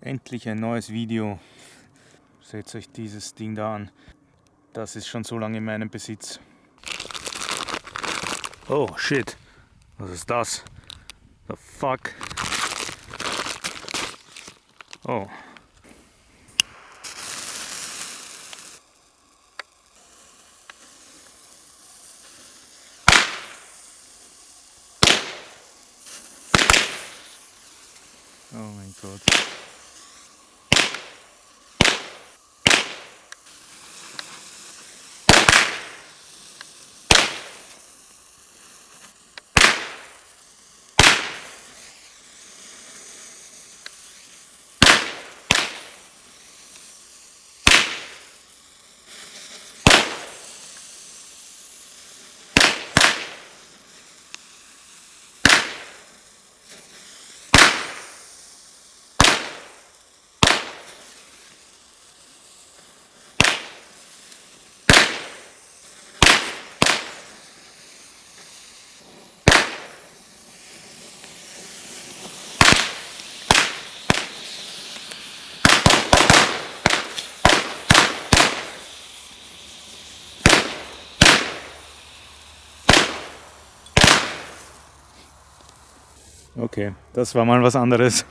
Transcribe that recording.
Endlich ein neues Video. Seht euch dieses Ding da an. Das ist schon so lange in meinem Besitz. Oh shit. Was ist das? The fuck? Oh. Oh mein Gott. Okay, das war mal was anderes.